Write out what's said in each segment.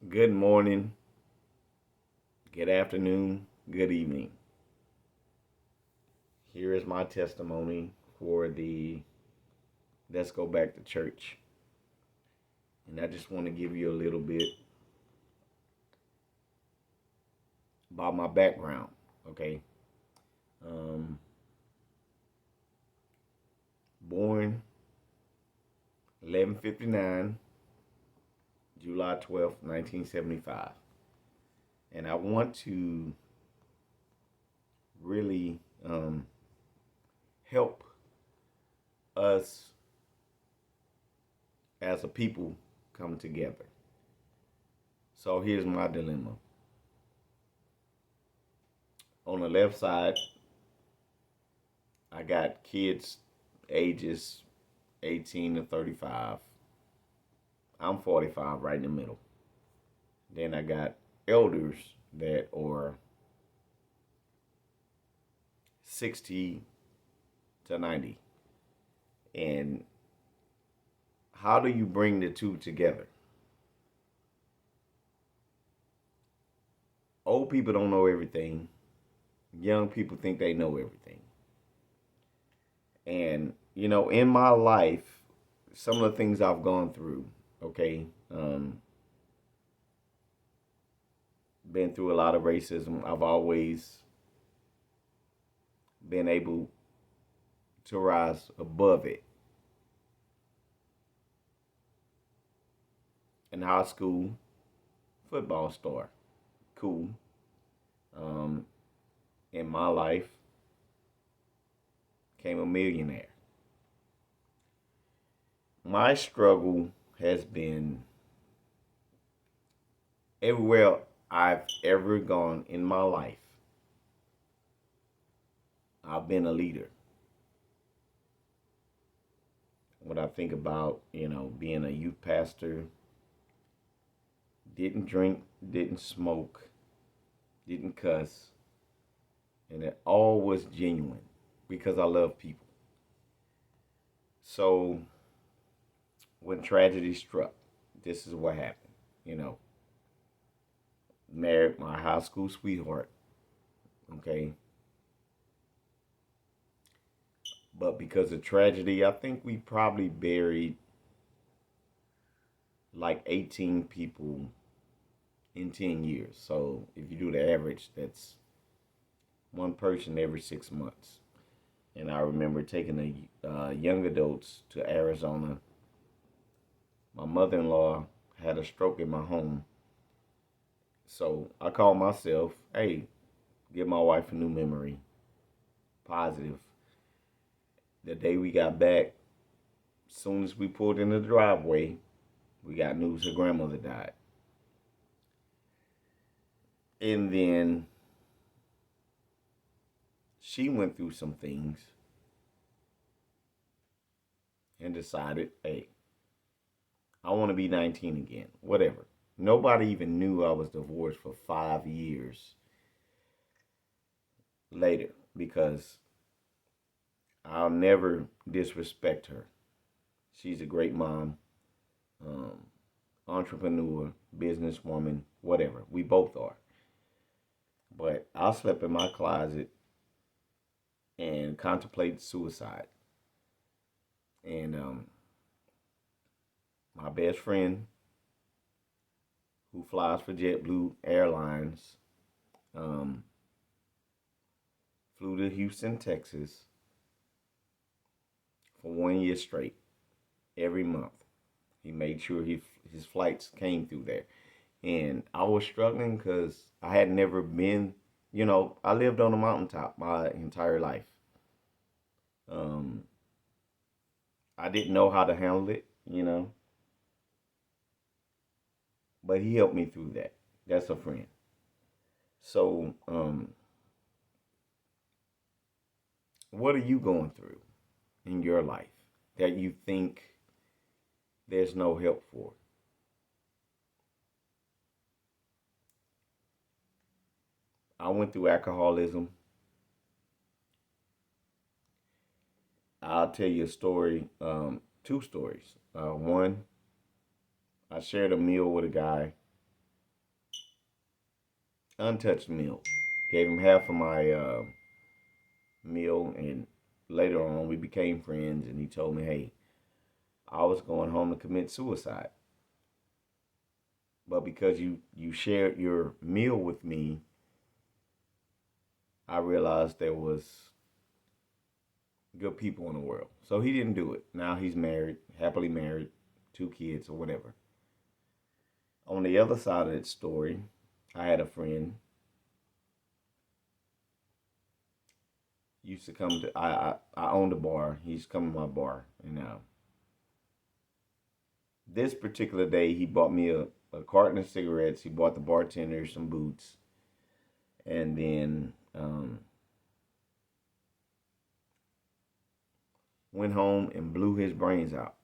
Good morning, good afternoon, good evening. Here is my testimony for the Let's Go Back to Church. And I just want to give you a little bit about my background, okay? Um, Born 11:59, July 12th, 1975. And I want to really help us as a people come together. So here's my dilemma. On the left side, I got kids ages 18 to 35. I'm 45, right in the middle. Then I got elders that are 60 to 90. And how do you bring the two together? Old people don't know everything. Young people think they know everything. And, in my life, some of the things I've gone through, okay, been through a lot of racism. I've always been able to rise above it. In high school, football star, cool. Um, in my life, became a millionaire. My struggle has been everywhere I've ever gone in my life. I've been a leader. When I think about, being a youth pastor, didn't drink, didn't smoke, didn't cuss, and it all was genuine because I love people. So when tragedy struck, this is what happened. You know, Married my high school sweetheart, okay? But because of tragedy, I think we probably buried like 18 people in 10 years. So if you do the average, that's one person every 6 months. And I remember taking the young adults to Arizona. My mother-in-law had a stroke in my home. So I called myself, hey, give my wife a new memory. Positive. The day we got back, as soon as we pulled in the driveway, we got news her grandmother died. And then she went through some things and decided, hey, I want to be 19 again. Whatever. Nobody even knew I was divorced for 5 years later because I'll never disrespect her. She's a great mom, um, entrepreneur, businesswoman, whatever. We both are. But I slept in my closet and contemplated suicide. And my best friend, who flies for JetBlue Airlines, um, flew to Houston, Texas for 1 year straight, every month. He made sure his flights came through there. And I was struggling because I had never been, I lived on a mountaintop my entire life. Um, I didn't know how to handle it, but he helped me through that. That's a friend. So, what are you going through in your life that you think there's no help for? I went through alcoholism. I'll tell you a story, two stories. One, I shared a meal with a guy. untouched meal. Gave him half of my meal, and later on we became friends. And he told me, "Hey, I was going home to commit suicide, but because you shared your meal with me, I realized there was good people in the world." So he didn't do it. Now he's married, happily married, 2 kids or whatever. On the other side of that story, I had a friend used to come to. I owned a bar. He's come to my bar, and this particular day he bought me a carton of cigarettes. He bought the bartender some boots, and then went home and blew his brains out.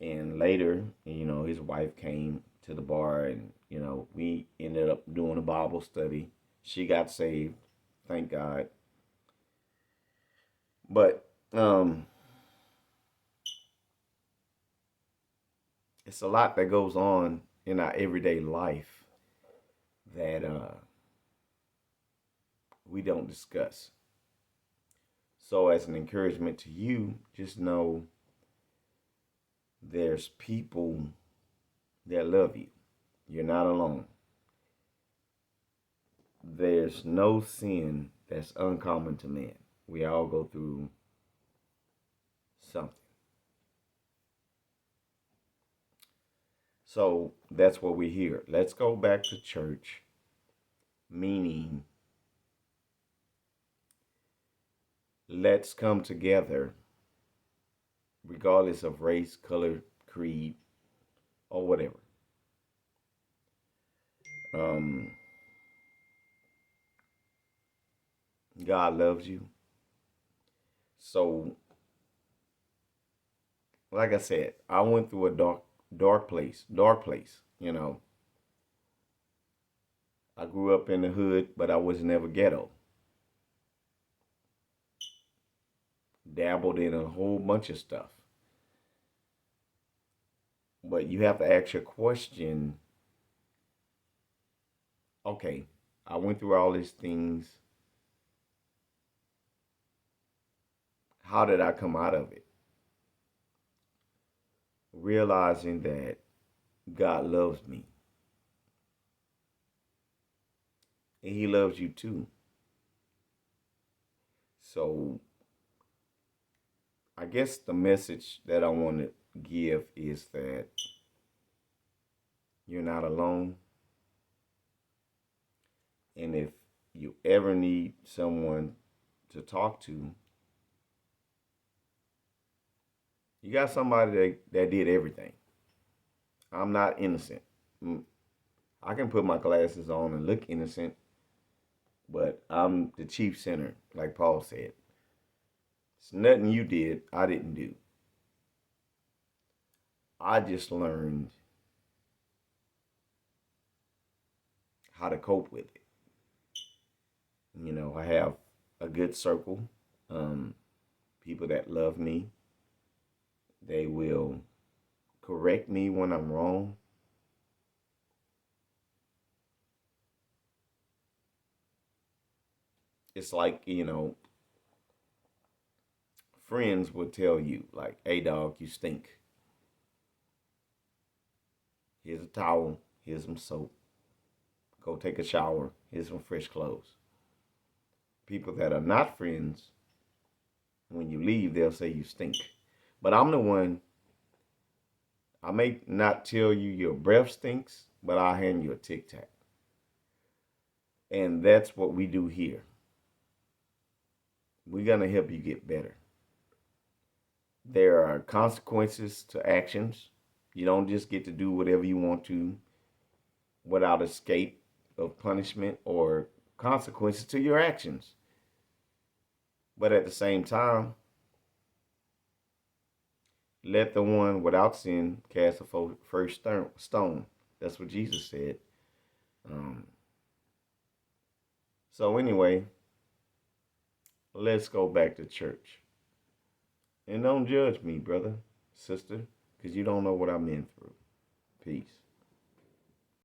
And later, his wife came to the bar, and we ended up doing a Bible study. She got saved, thank God. But it's a lot that goes on in our everyday life that we don't discuss. So, as an encouragement to you, just know there's people that love you. You're not alone. There's no sin that's uncommon to man. We all go through something. So that's what we hear. Let's go back to church, meaning let's come together regardless of race, color, creed, or whatever. God loves you. So, like I said, I went through a dark place. I grew up in the hood, but I was never ghetto. Dabbled in a whole bunch of stuff. But you have to ask your question, okay, I went through all these things. How did I come out of it? Realizing that God loves me. And he loves you too. So I guess the message that I want to give is that you're not alone. And if you ever need someone to talk to, you got somebody that did everything. I'm not innocent. I can put my glasses on and look innocent, but I'm the chief sinner, like Paul said. It's nothing you did, I didn't do. I just learned how to cope with it. I have a good circle, people that love me. They will correct me when I'm wrong. It's like, friends would tell you, like, "Hey, dog, you stink. Here's a towel. Here's some soap. Go take a shower. Here's some fresh clothes." People that are not friends, when you leave, they'll say you stink. But I'm the one, I may not tell you your breath stinks, but I'll hand you a Tic Tac. And that's what we do here. We're going to help you get better. There are consequences to actions. You don't just get to do whatever you want to without escape of punishment or consequences to your actions. But at the same time, let the one without sin cast the first stone. That's what Jesus said. So anyway, let's go back to church. And don't judge me, brother, sister, because you don't know what I've been through. Peace.